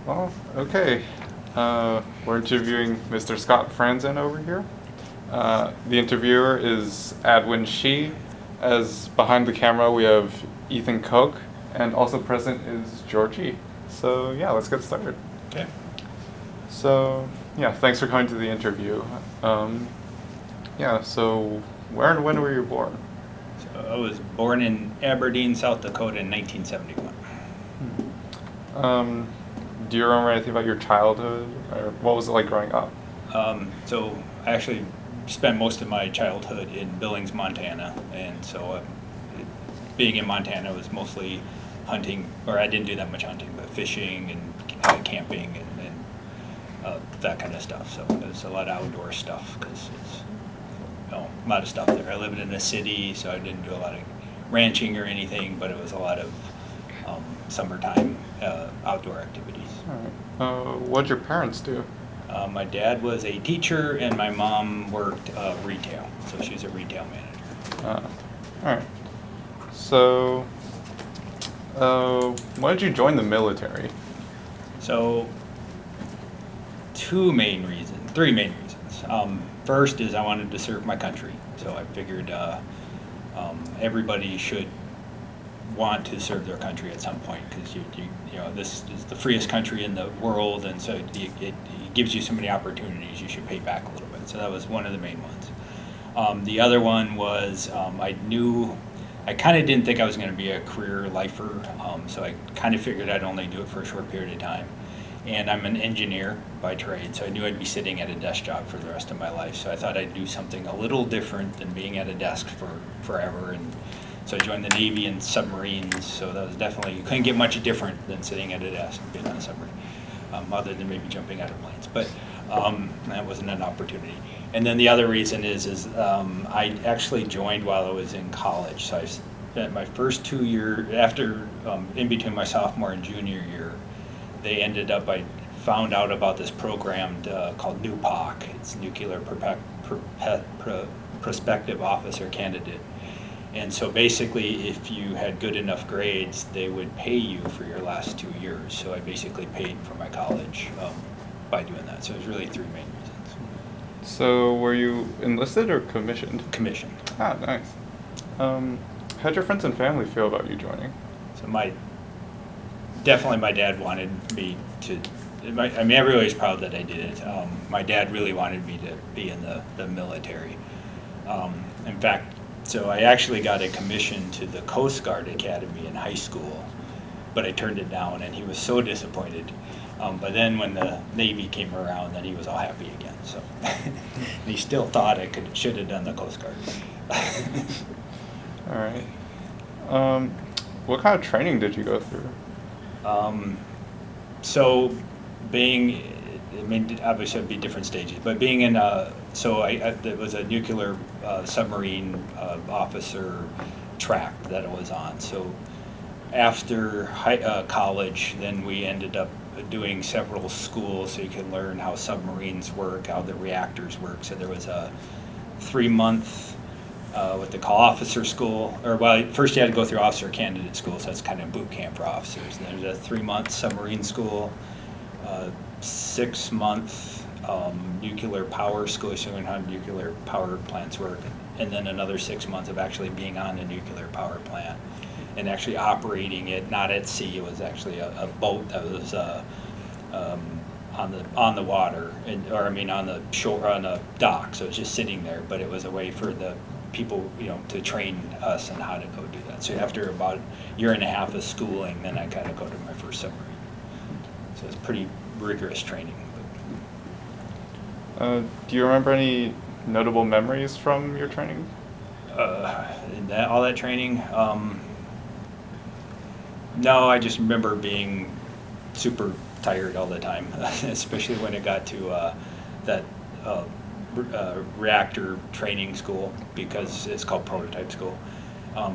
Well, okay. We're interviewing Mr. Scott Franzen over here. The interviewer is Adwin Shi. As behind the camera, we have Ethan Koch, and also present is Georgie. So yeah, let's get started. Okay. So yeah, thanks for coming to the interview. Yeah, so where and when were you born? So I was born in Aberdeen, South Dakota in 1971. Do you remember anything about your childhood, or what was it like growing up? So I actually spent most of my childhood in Billings, Montana, and so being in Montana was mostly hunting, or I didn't do that much hunting, but fishing and camping and that kind of stuff. So there's a lot of outdoor stuff because it's a lot of stuff there. I lived in a city, so I didn't do a lot of ranching or anything, but it was a lot of summertime outdoor activities. All right. What'd your parents do? My dad was a teacher, and my mom worked retail, so she's a retail manager. All right. So, why did you join the military? So, three main reasons. First is I wanted to serve my country, so I figured everybody should want to serve their country at some point, because you know, this is the freest country in the world, and so it gives you so many opportunities. You should pay back a little bit. So that was one of the main ones. The other one was I kind of didn't think I was going to be a career lifer, so I kind of figured I'd only do it for a short period of time. And I'm an engineer by trade, so I knew I'd be sitting at a desk job for the rest of my life. So I thought I'd do something a little different than being at a desk for forever. And so I joined the Navy and submarines. So that was definitely, you couldn't get much different than sitting at a desk and being on a submarine, other than maybe jumping out of planes. But that wasn't an opportunity. And then the other reason is I actually joined while I was in college. So I spent my first 2 years after, in between my sophomore and junior year. I found out about this program called NUPOC. It's Nuclear Prospective Officer Candidate. And so basically, if you had good enough grades, they would pay you for your last 2 years. So I basically paid for my college by doing that. So it was really three main reasons. So, were you enlisted or commissioned? Commissioned. Ah, nice. How'd your friends and family feel about you joining? So definitely my dad wanted me to, everybody's proud that I did it. My dad really wanted me to be in the military. In fact, so I actually got a commission to the Coast Guard Academy in high school, but I turned it down, and he was so disappointed. But then when the Navy came around, then he was all happy again. So he still thought I should have done the Coast Guard. All right. What kind of training did you go through? So obviously it'd be different stages, but being in there was a nuclear submarine officer track that I was on. So after college, then we ended up doing several schools so you can learn how submarines work, how the reactors work. So there was a 3-month what they call officer school, first you had to go through officer candidate school, so that's kind of boot camp for officers. And there's a 3-month submarine school, 6-month nuclear power school, so you learn how nuclear power plants work, and then another 6 months of actually being on a nuclear power plant and actually operating it, not at sea. It was actually a boat that was on the water, on the shore, on the dock. So it's just sitting there, but it was a way for the people, to train us on how to go do that. So after about a year and a half of schooling, then I kind of go to my first submarine. So it's pretty rigorous training. Do you remember any notable memories from your training? All that training? No, I just remember being super tired all the time, especially when it got to that reactor training school, because it's called prototype school,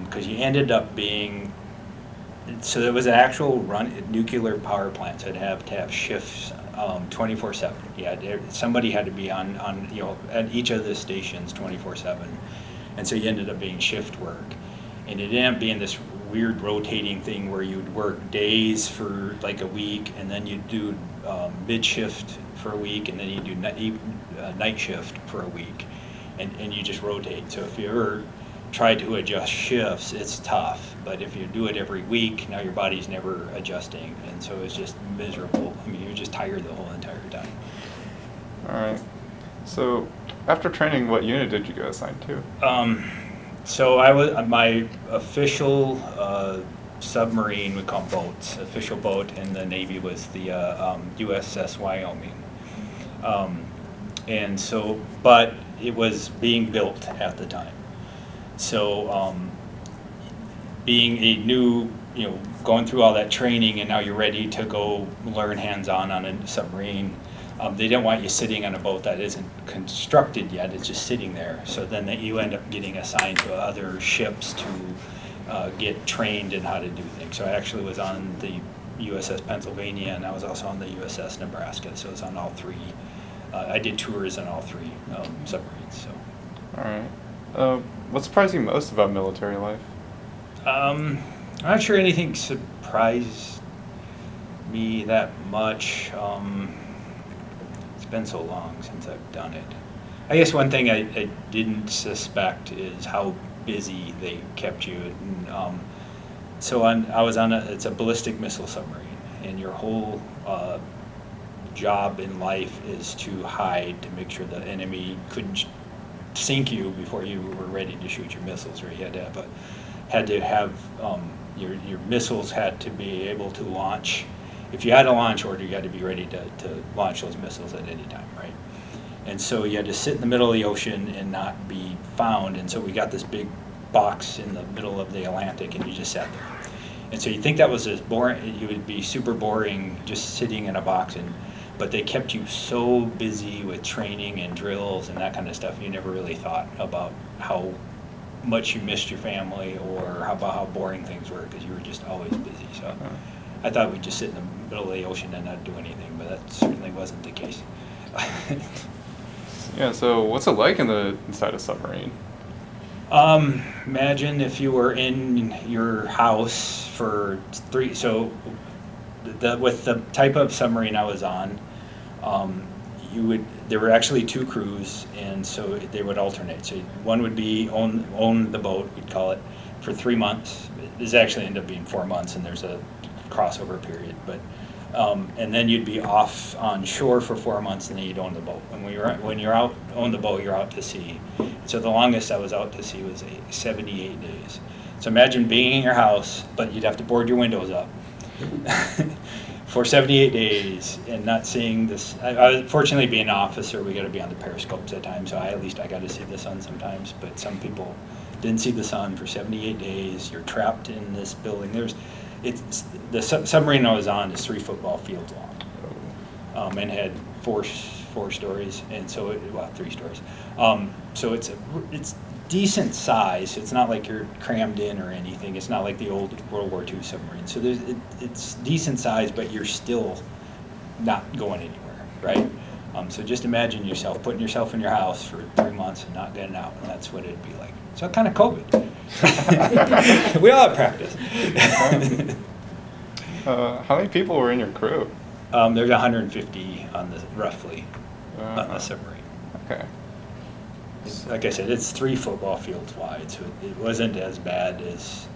because you ended up being, so there was an actual nuclear power plant, so it'd have to have shifts 24/7. Yeah, somebody had to be on at each of the stations 24/7, and so you ended up being shift work, and it ended up being this weird rotating thing where you'd work days for like a week, and then you'd do mid shift for a week, and then you do night shift for a week, and you just rotate. So if you ever try to adjust shifts, it's tough. But if you do it every week, now your body's never adjusting, and so it's just miserable. I mean, you're just tired the whole entire time. All right. So after training, what unit did you get assigned to? So I was my official submarine, we call them boats. Official boat in the Navy was the USS Wyoming, and so, but it was being built at the time. So being a new, going through all that training, and now you're ready to go learn hands-on on a submarine. They didn't want you sitting on a boat that isn't constructed yet, it's just sitting there. So then you end up getting assigned to other ships to get trained in how to do things. So I actually was on the USS Pennsylvania, and I was also on the USS Nebraska, so I was on all three. I did tours on all three submarines. So. All right. What surprised you most about military life? I'm not sure anything surprised me that much. It's been so long since I've done it. I guess one thing I didn't suspect is how busy they kept you. And, so I was on it's a ballistic missile submarine, and your whole job in life is to hide, to make sure the enemy couldn't sink you before you were ready to shoot your missiles, or you had to have your missiles had to be able to launch. If you had a launch order, you had to be ready to launch those missiles at any time, right? And so you had to sit in the middle of the ocean and not be found. And so we got this big box in the middle of the Atlantic, and you just sat there. And so you think that was as boring, it would be super boring just sitting in a box, but they kept you so busy with training and drills and that kind of stuff, you never really thought about how much you missed your family or how boring things were, because you were just always busy. So I thought we'd just sit in the middle of the ocean and not do anything, but that certainly wasn't the case. Yeah, so what's it like inside a submarine? Imagine if you were in your house for with the type of submarine I was on, there were actually two crews, and so they would alternate. So one would be own the boat, we'd call it, for 3 months. This actually ended up being 4 months, and there's a crossover period, but and then you'd be off on shore for 4 months, and then you'd own the boat. And when you're out on the boat, you're out to sea. So the longest I was out to sea was 78 days. So imagine being in your house, but you'd have to board your windows up for 78 days and not seeing this. Fortunately, being an officer, we got to be on the periscopes at times, so at least I got to see the sun sometimes. But some people didn't see the sun for 78 days. You're trapped in this building. The submarine I was on is 3 football fields long, and had four stories, and so 3 stories. So it's decent size. It's not like you're crammed in or anything. It's not like the old World War II submarine. So it's decent size, but you're still not going anywhere, right? So just imagine putting yourself in your house for 3 months and not getting out, and that's what it'd be like. So kind of COVID. We all have practice. How many people were in your crew? There's 150 roughly on the submarine. Okay. Like I said, it's 3 football fields wide, so it wasn't as bad as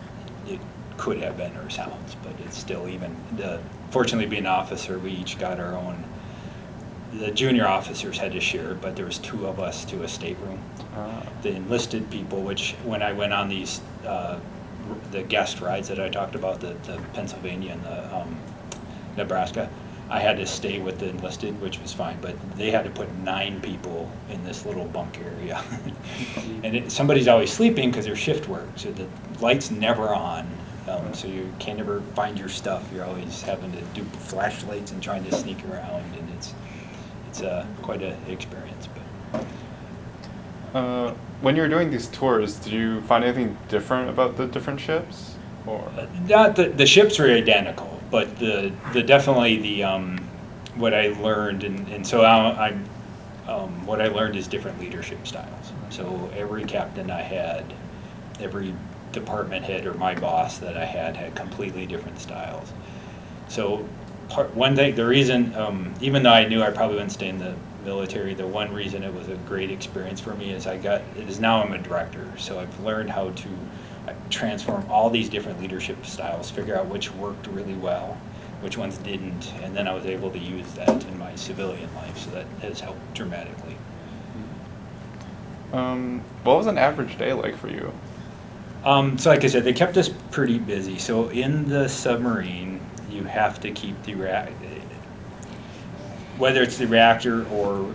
it could have been or sounds, but it's still fortunately, being an officer, we each got our own. The junior officers had to share, but there was 2 of us to a stateroom. The enlisted people, which when I went on these, the guest rides that I talked about, the Pennsylvania and the Nebraska, I had to stay with the enlisted, which was fine, but they had to put 9 people in this little bunk area. And somebody's always sleeping because their shift work, so the light's never on, so you can never find your stuff. You're always having to do flashlights and trying to sneak around, and it's quite an experience. But when you were doing these tours, did you find anything different about the different ships? Or not the ships were identical, but definitely the what I learned, and so what I learned is different leadership styles. So every captain I had, every department head or my boss that I had completely different styles. So the reason, even though I knew I probably wouldn't stay in the military, the one reason it was a great experience for me is now I'm a director, so I've learned how to transform all these different leadership styles, figure out which worked really well, which ones didn't, and then I was able to use that in my civilian life, so that has helped dramatically. What was an average day like for you? So like I said, they kept us pretty busy. So in the submarine, you have to keep whether it's the reactor or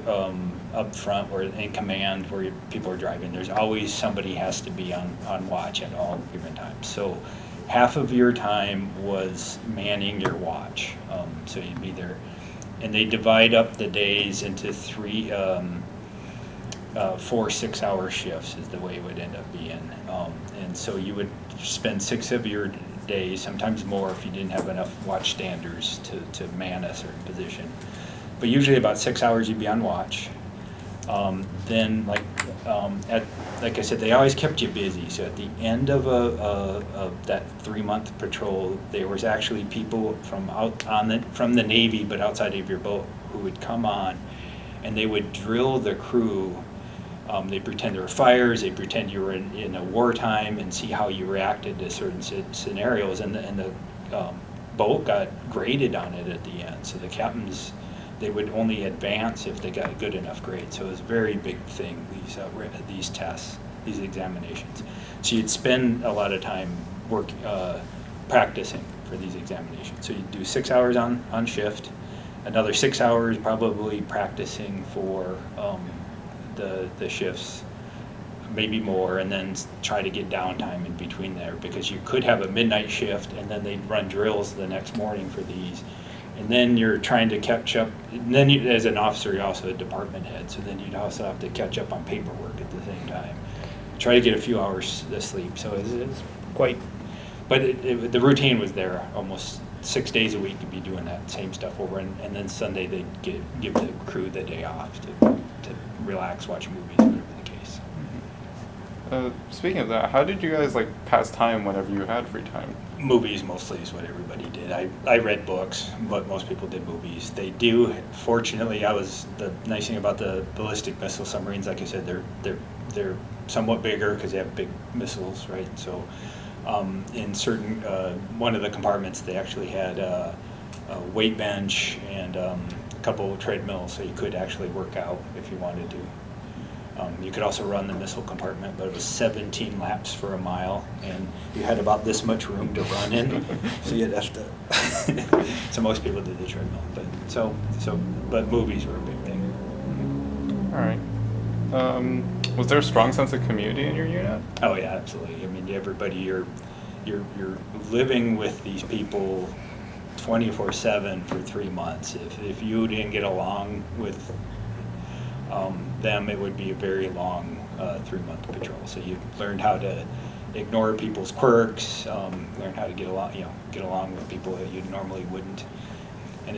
up front or in command where people are driving, there's always somebody has to be on watch at all given times. So half of your time was manning your watch. So you'd be there. And they divide up the days into 4 6-hour shifts is the way it would end up being. And so you would spend 6 of your days, sometimes more if you didn't have enough watch standers to man a certain position. But usually about 6 hours you'd be on watch. Then like I said, they always kept you busy. So at the end of that 3-month patrol, there was actually people from the Navy, but outside of your boat, who would come on, and they would drill the crew. They pretend there were fires. They pretend you were in a wartime and see how you reacted to certain scenarios. And the boat got graded on it at the end. So the captains, they would only advance if they got a good enough grade. So it was a very big thing, these tests, these examinations. So you'd spend a lot of time practicing for these examinations. So you'd do 6 hours on shift, another 6 hours probably practicing for the shifts, maybe more, and then try to get downtime in between there, because you could have a midnight shift and then they'd run drills the next morning for these. And then you're trying to catch up. And then as an officer, you're also a department head, so then you'd also have to catch up on paperwork at the same time. Try to get a few hours of sleep. So it's quite, but the routine was there. Almost 6 days a week you'd be doing that same stuff over, and then Sunday they'd give the crew the day off to relax, watch movies, whatever the case. Speaking of that, how did you guys pass time whenever you had free time? Movies mostly is what everybody did. I read books, but most people did movies. They do, fortunately, the nice thing about the ballistic missile submarines, like I said, they're somewhat bigger because they have big missiles, right? So in certain, one of the compartments, they actually had a weight bench and a couple of treadmills, so you could actually work out if you wanted to. You could also run the missile compartment, but it was 17 laps for a mile, and you had about this much room to run in, so you'd have to. So most people did the treadmill, but movies were a big thing. All right. Was there a strong sense of community in your unit? Oh yeah, absolutely. I mean, everybody, you're living with these people 24/7 for 3 months. If you didn't get along with them, it would be a very long 3-month patrol. So you learned how to ignore people's quirks, learn how to get along with people that you normally wouldn't. And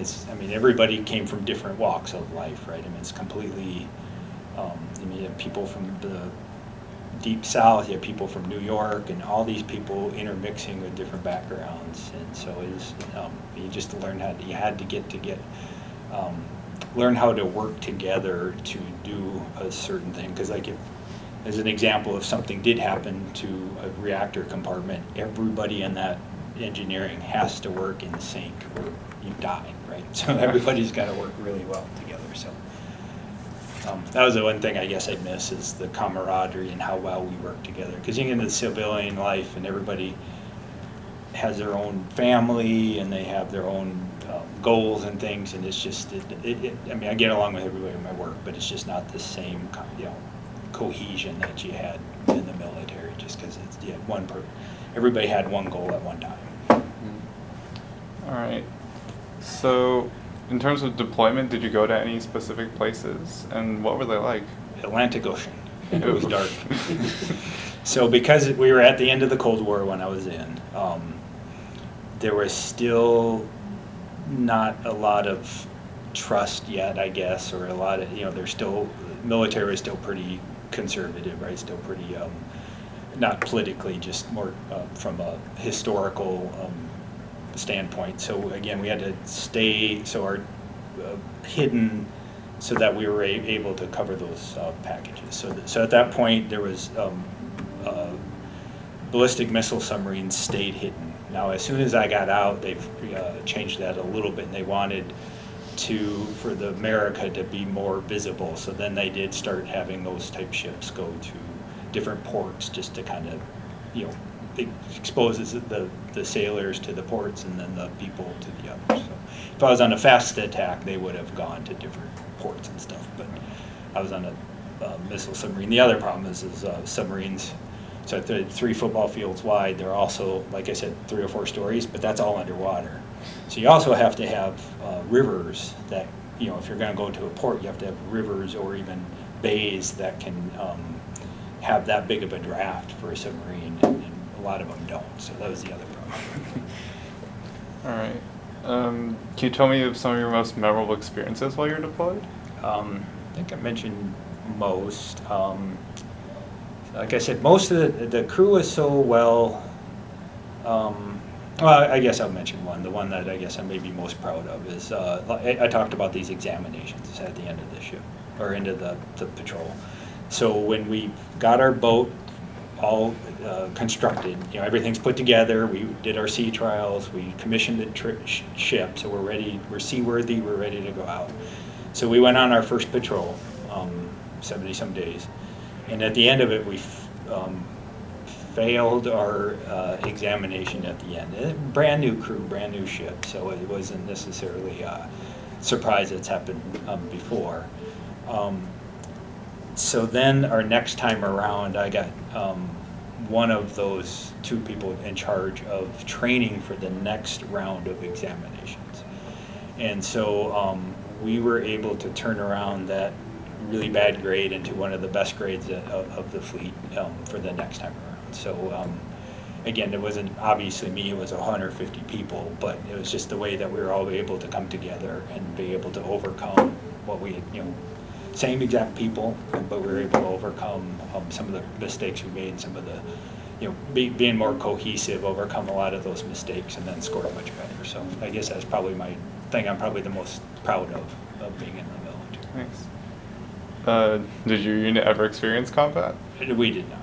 everybody came from different walks of life, right? I mean, it's completely. You have people from the deep south, you have people from New York, and all these people intermixing with different backgrounds. And so you just learn learn how to work together to do a certain thing. Because as an example, if something did happen to a reactor compartment, everybody in that engineering has to work in sync or you die, right? So everybody's got to work really well together. So that was the one thing I guess I'd miss, is the camaraderie and how well we work together. Because you get into civilian life and everybody has their own family and they have their own goals and things, and it's just I get along with everybody in my work, but it's just not the same cohesion that you had in the military, just because everybody had one goal at one time. All right. So in terms of deployment, did you go to any specific places, and what were they like? Atlantic Ocean, and it was dark. So because we were at the end of the Cold War when I was in, there was still not a lot of trust yet, I guess, or a lot of, there's still, military is still pretty conservative, right? Still pretty not politically, just more from a historical standpoint. So again, we had to stay hidden so that we were able to cover those packages. So at that point, there was ballistic missile submarines stayed hidden. Now, as soon as I got out, they've changed that a little bit, and they wanted for the America to be more visible. So then they did start having those type ships go to different ports just to kind of, it exposes the sailors to the ports and then the people to the others. So if I was on a fast attack, they would have gone to different ports and stuff, but I was on a missile submarine. The other problem is submarines, so 3 football fields wide, they're also, like I said, 3 or 4 stories, but that's all underwater. So you also have to have rivers that, if you're going to go to a port, you have to have rivers or even bays that can have that big of a draft for a submarine, and a lot of them don't. So that was the other problem. All right. Can you tell me of some of your most memorable experiences while you're deployed? I think I mentioned most. Like I said, most of the crew was so well. Well, I guess I'll mention one. The one that I guess I'm maybe most proud of is I talked about these examinations at the end of the ship, or end of the patrol. So when we got our boat all constructed, everything's put together, we did our sea trials, we commissioned the ship, so we're ready, we're seaworthy, we're ready to go out. So we went on our first patrol, 70-some days, and at the end of it, we failed our examination at the end. Brand new crew, brand new ship, so it wasn't necessarily a surprise that's happened before. So then our next time around, I got one of those 2 people in charge of training for the next round of examinations. And so we were able to turn around that really bad grade into one of the best grades of the fleet for the next time around. So again, it wasn't obviously me, it was 150 people, but it was just the way that we were all able to come together and be able to overcome what we had, same exact people, but we were able to overcome some of the mistakes we made, some of the, being more cohesive, overcome a lot of those mistakes, and then score much better. So I guess that's probably my thing I'm probably the most proud of being in the military. Nice. Did your unit ever experience combat? We did not.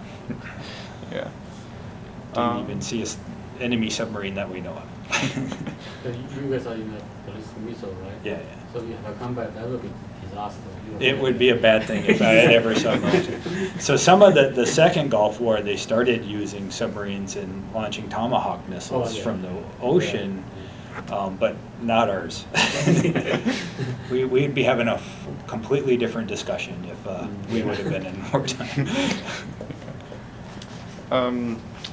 Yeah. Didn't even see an enemy submarine that we know of. You guys are in a ballistic missile, right? Yeah. So if you have a combat, that would be disaster. It would be a bad thing if I had ever submarines. So some of the Second Gulf War, they started using submarines and launching Tomahawk missiles from the ocean, but not ours. We'd be having a completely different discussion if we would have been in wartime.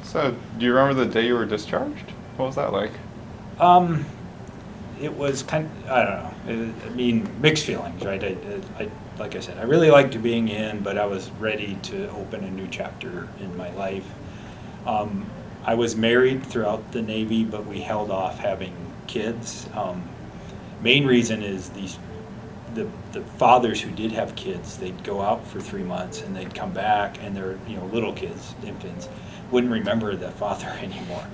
So, do you remember the day you were discharged? What was that like? It was I don't know. Mixed feelings, right? I like I said, I really liked being in, but I was ready to open a new chapter in my life. I was married throughout the Navy, but we held off having kids. Main reason is the fathers who did have kids, they'd go out for 3 months and they'd come back, and their little kids, infants, wouldn't remember the father anymore.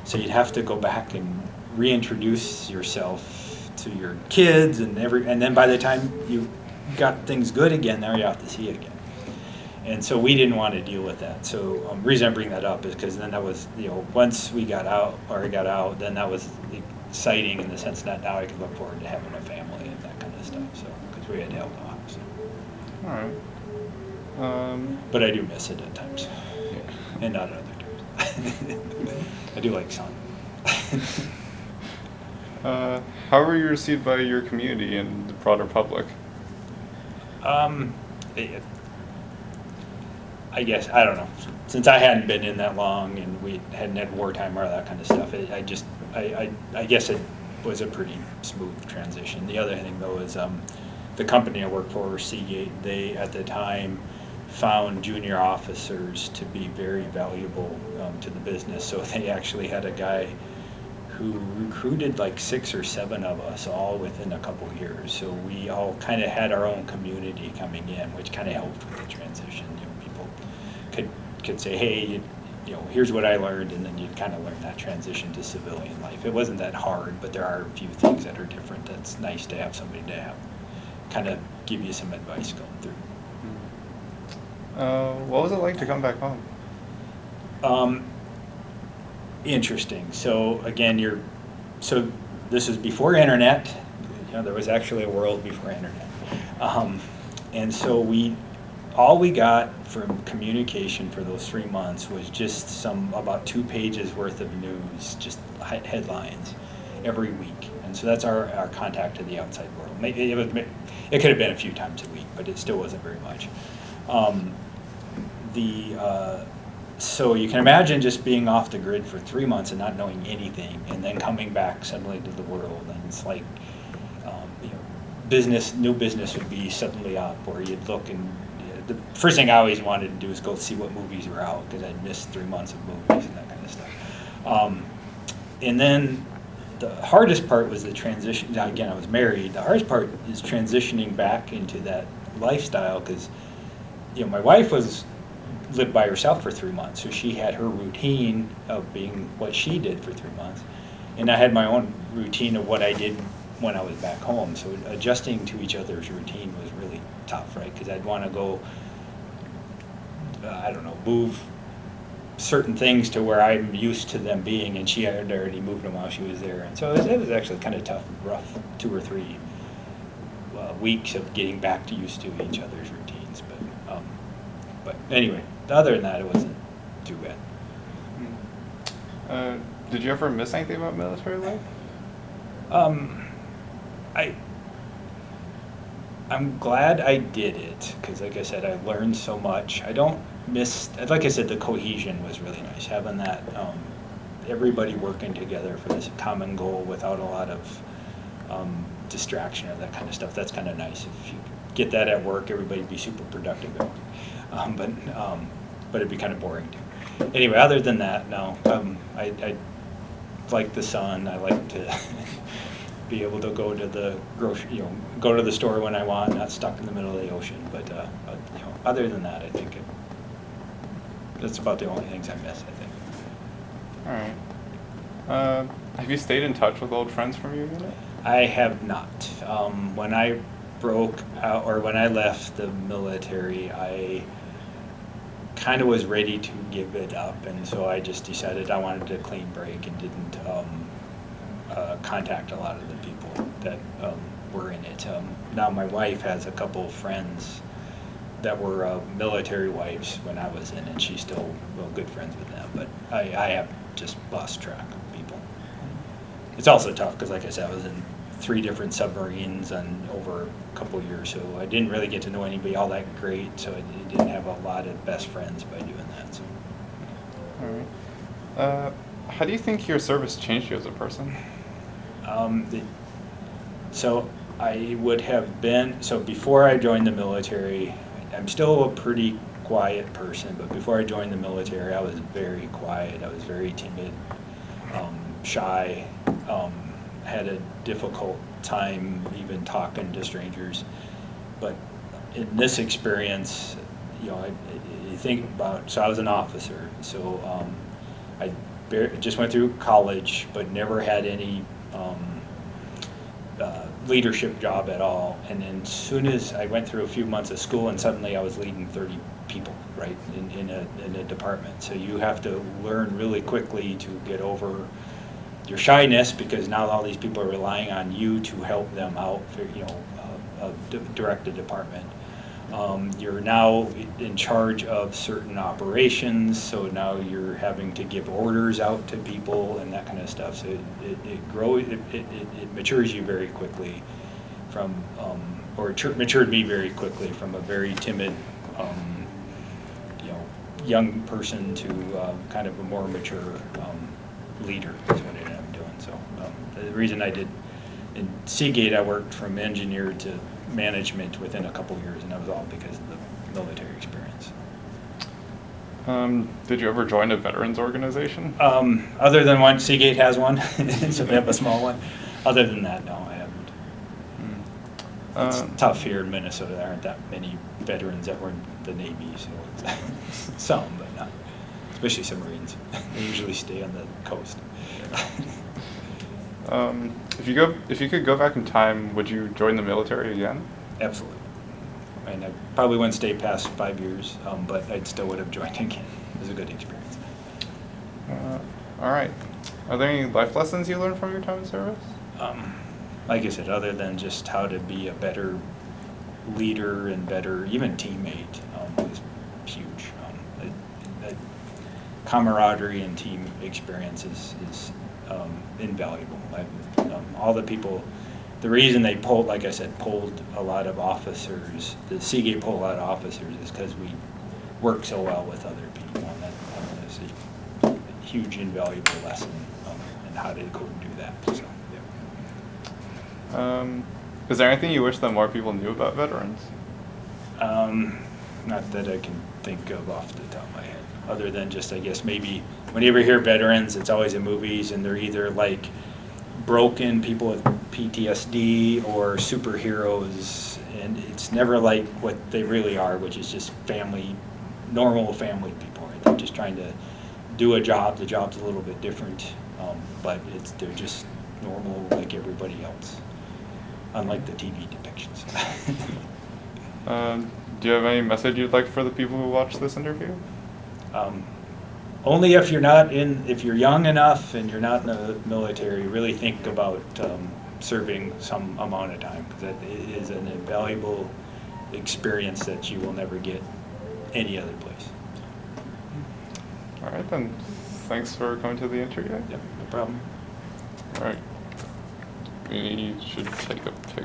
So you'd have to go back and reintroduce yourself to your kids, and then by the time you got things good again, now you're out to sea again. And so we didn't want to deal with that. So the reason I bring that up is because then that was, once we got out, or I got out, then that was exciting in the sense that now I could look forward to having a family and that kind of stuff. So because we had held off. So. All right. But I do miss it at times, Yeah. and not at other times. I do like sun. How were you received by your community and the broader public? I guess, I don't know. Since I hadn't been in that long and we hadn't had wartime or that kind of stuff, I guess it was a pretty smooth transition. The other thing, though, is the company I worked for, Seagate, they, at the time, found junior officers to be very valuable to the business. So they actually had a guy who recruited like 6 or 7 of us all within a couple years. So we all kind of had our own community coming in, which kind of helped with the transition. People could could say, hey, here's what I learned, and then you'd kind of learn that transition to civilian life. It wasn't that hard, but there are a few things that are different. That's nice to have somebody to have kind of give you some advice going through. What was it like to come back home? Interesting. So again, so this is before internet. There was actually a world before internet, and so all we got from communication for those 3 months was just about 2 pages worth of news, just headlines every week. And so that's our contact to the outside world. It could have been a few times a week, but it still wasn't very much. So you can imagine just being off the grid for 3 months and not knowing anything, and then coming back suddenly to the world, and it's like new business would be suddenly up, or you'd look and the first thing I always wanted to do is go see what movies were out, because I'd missed 3 months of movies and that kind of stuff. And then the hardest part was the transition. Now, again, I was married. The hardest part is transitioning back into that lifestyle, because my wife lived by herself for 3 months, so she had her routine of being what she did for 3 months, and I had my own routine of what I did when I was back home. So adjusting to each other's routine was really tough, right? Because I'd want to go, move certain things to where I'm used to them being, and she had already moved them while she was there. And so it was actually kind of tough, rough 2 or 3 weeks of getting back to used to each other's routines. But anyway, other than that, it wasn't too bad. Did you ever miss anything about military life? I'm glad I did it, because like I said, I learned so much. I don't miss, like I said, the cohesion was really nice, having that, everybody working together for this common goal without a lot of distraction or that kind of stuff. That's kind of nice. If you get that at work, everybody'd be super productive at work. But it'd be kind of boring too. Anyway, other than that, no. I like the sun. I like to be able to go to the go to the store when I want, not stuck in the middle of the ocean. But other than that, I think that's about the only things I miss, I think. All right. Have you stayed in touch with old friends from your unit? I have not. When I broke out, or when I left the military, I kind of was ready to give it up, and so I just decided I wanted a clean break and didn't contact a lot of the people that were in it. Now my wife has a couple of friends that were military wives when I was in it. She's still good friends with them, but I have just lost track of people. It's also tough because, like I said, I was in 3 different submarines and over a couple of years, so I didn't really get to know anybody all that great, so I didn't have a lot of best friends by doing that. So. All right. How do you think your service changed you as a person? So I would have been, so before I joined the military, I'm still a pretty quiet person, but before I joined the military, I was very quiet. I was very timid, shy, had a difficult time even talking to strangers. But in this experience, you think about, so I was an officer, so I just went through college, but never had any leadership job at all. And then as soon as I went through a few months of school, and suddenly I was leading 30 people, right, in a department. So you have to learn really quickly to get over your shyness, because now all these people are relying on you to help them out, direct a department. You're now in charge of certain operations, so now you're having to give orders out to people and that kind of stuff. So it matures you very quickly from, it matured me very quickly from a very timid, young person to kind of a more mature leader is what I ended up doing. So the reason I did in Seagate, I worked from engineer to management within a couple years, and that was all because of the military experience. Did you ever join a veterans organization? Other than one, Seagate has one, so they have a small one. Other than that, no, I It's Um, tough here in Minnesota. There aren't that many veterans that were in the Navy, so it's some, but not, especially some Marines. They usually stay on the coast. If you could go back in time, would you join the military again? Absolutely. And I probably wouldn't stay past 5 years, but I still would have joined again. It was a good experience. All right. Are there any life lessons you learned from your time in service? Like I said, other than just how to be a better leader and better even teammate, was huge. That camaraderie and team experience is invaluable. All the people, the reason they pulled, like I said, pulled a lot of officers, the Seagate pulled a lot of officers is because we work so well with other people, and that is a huge invaluable lesson in how to go and do that. So, yeah. Is there anything you wish that more people knew about veterans? Not that I can think of off the top of my head, other than just, I guess, maybe when you ever hear veterans, it's always in movies, and they're either like broken people with PTSD or superheroes, and it's never like what they really are, which is just normal family people. Right? They're just trying to do a job. The job's a little bit different, but they're just normal like everybody else, unlike the TV depictions. Do you have any message you'd like for the people who watch this interview? Only if you're young enough and you're not in the military, really think about serving some amount of time, because that is an invaluable experience that you will never get any other place. All right, then. Thanks for coming to the interview. Yep, no problem. All right. We should take a picture.